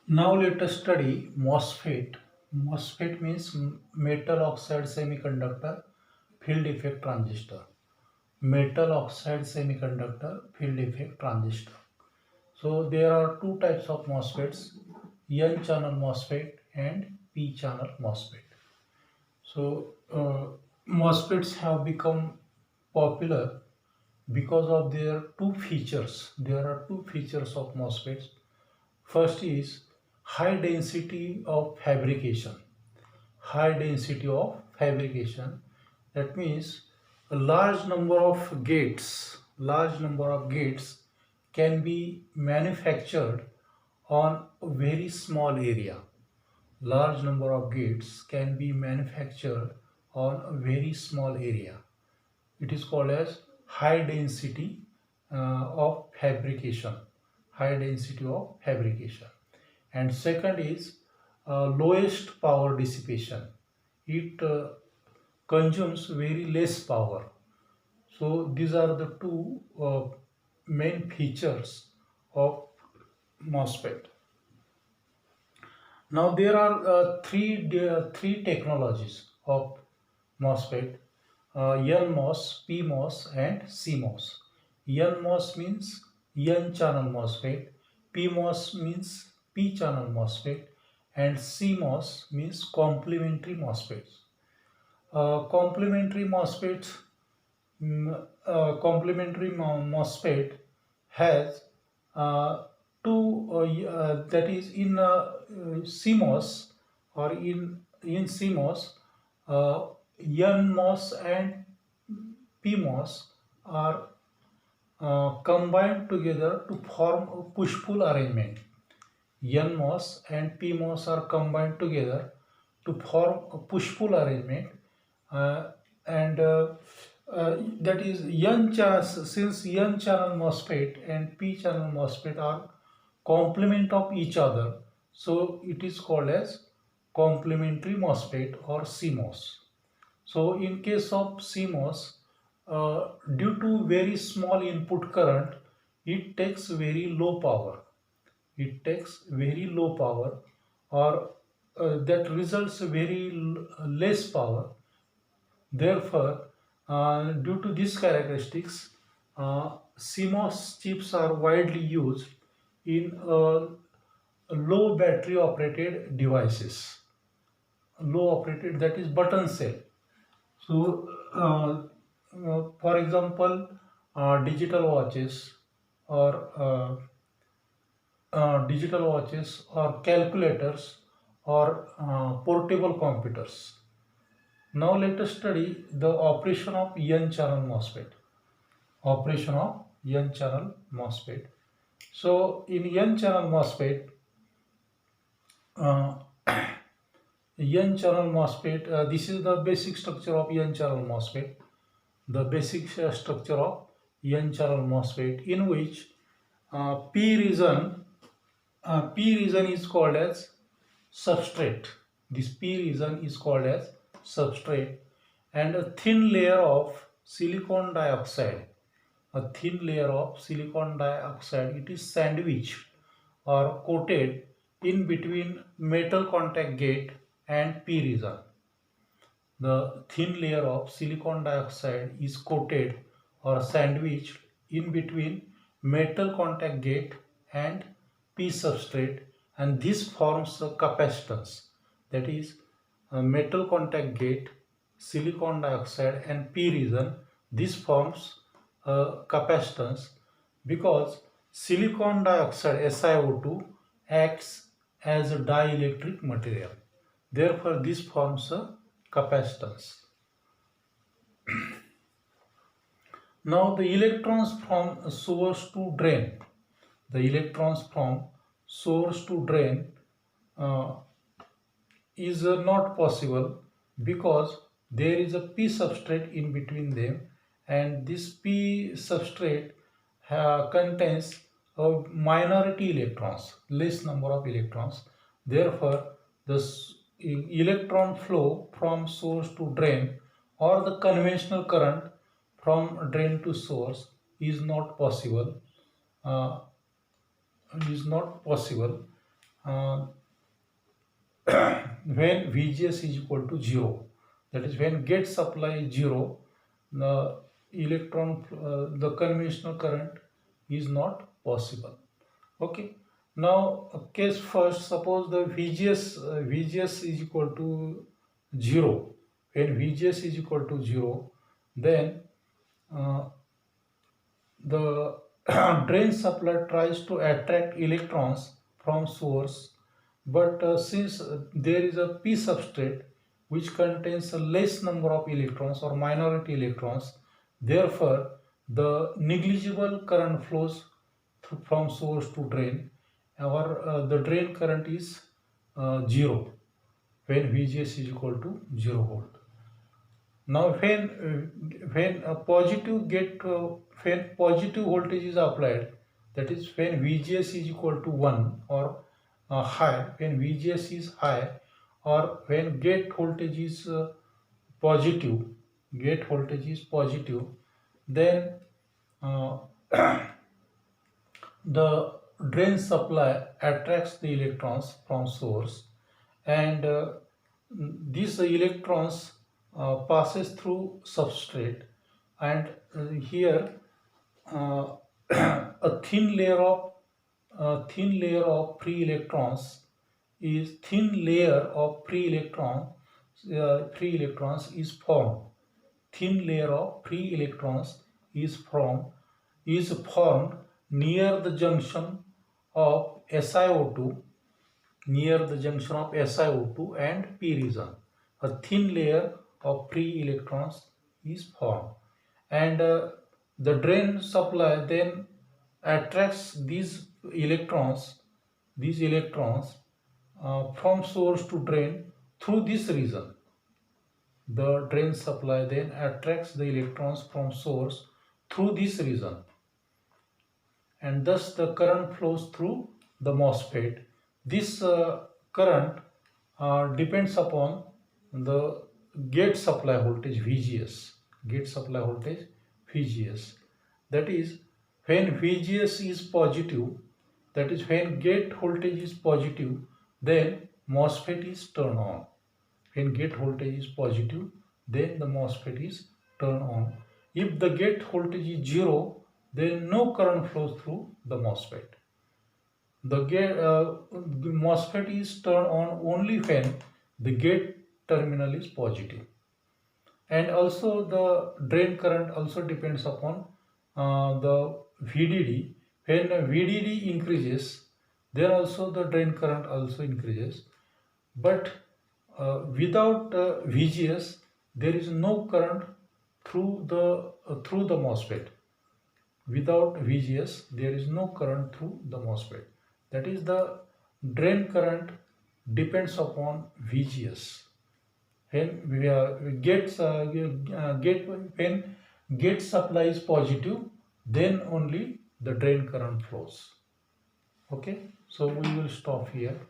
Now let us study MOSFET. MOSFET means metal oxide semiconductor field effect transistor. Metal oxide semiconductor field effect transistor. So there are two types of MOSFETs, N channel MOSFET and P channel MOSFET. So MOSFETs have become popular because of their two features. There are two features of MOSFETs. First is high density of fabrication. High density of fabrication. That means a large number of gates can be manufactured on a very small area. Large number of gates can be manufactured on a very small area. It is called as high density of fabrication. High density of fabrication. And second is lowest power dissipation. It consumes very less power. So these are the two main features of MOSFET. Now there are three technologies of MOSFET: NMOS, PMOS, and CMOS. NMOS means N channel MOSFET, PMOS means P channel MOSFET, and CMOS means complementary MOSFETs. Complementary MOSFETs, complementary MOSFET has two, that is in CMOS, or in CMOS, NMOS and PMOS are combined together to form a push-pull arrangement. NMOS and PMOS are combined together to form a push-pull arrangement, and that is since N channel MOSFET and P channel MOSFET are complement of each other, so it is called as complementary MOSFET or CMOS. So in case of CMOS, due to very small input current, it takes very low power. It takes very low power, or that results very less power. Therefore, due to these characteristics, CMOS chips are widely used in low battery operated devices. Low operated, that is button cell. So, for example, digital watches, or calculators, or portable computers. Now let us study the operation of N channel MOSFET. Operation of N channel MOSFET. So in N channel MOSFET, uh, N channel MOSFET, this is the basic structure of N channel MOSFET. The basic structure of N channel MOSFET, in which P region is called as substrate. This P region is called as substrate, and a thin layer of silicon dioxide. A thin layer of silicon dioxide. It is sandwiched or coated in between metal contact gate and P region. The thin layer of silicon dioxide is coated or sandwiched in between metal contact gate and P substrate, and this forms a capacitance. That is, a metal contact gate, silicon dioxide, and P region. This forms a capacitance because silicon dioxide SiO2 acts as a dielectric material. Therefore, this forms a capacitance. Now the electrons from source to drain. The electrons from source to drain uh, is not possible because there is a P substrate in between them, and this P substrate contains a minority electrons, less number of electrons. Therefore, the electron flow from source to drain, or the conventional current from drain to source, is not possible. Uh, is not possible uh, when VGS is equal to 0, that is when gate supply is 0, the the conventional current is not possible. Okay. Now case first, suppose the VGS is equal to 0. When VGS is equal to 0, then uh, the drain supply tries to attract electrons from source, but since there is a p substrate which contains a less number of electrons or minority electrons, therefore the negligible current flows from source to drain, or the drain current is 0 when VGS is equal to 0 volt. Now when a positive when positive voltage is applied, that is when VGS is equal to 1 or high, when VGS is high, or when gate voltage is positive, then uh, the drain supply attracts the electrons from source, and these electrons passes through substrate, and here uh, a thin layer of free electrons is formed. Thin layer of free electrons is formed near the junction of SiO2 and p region. A thin layer of free electrons is formed, and the drain supply then attracts these electrons from source to drain through this region. The drain supply then attracts the electrons from source through this region, and thus the current flows through the MOSFET. This current depends upon the gate supply voltage VGS. That is, when VGS is positive, that is when gate voltage is positive, then MOSFET is turned on. When gate voltage is positive, then the MOSFET is turned on. If the gate voltage is 0, then no current flows through the MOSFET. The MOSFET is turned on only when the gate terminal is positive. And also the drain current also depends upon the VDD. When VDD increases, then also the drain current also increases. But without VGS, there is no current through the MOSFET. Without VGS, there is no current through the MOSFET. That is, the drain current depends upon VGS. When gate supply is positive, then only the drain current flows. Okay, so we will stop here.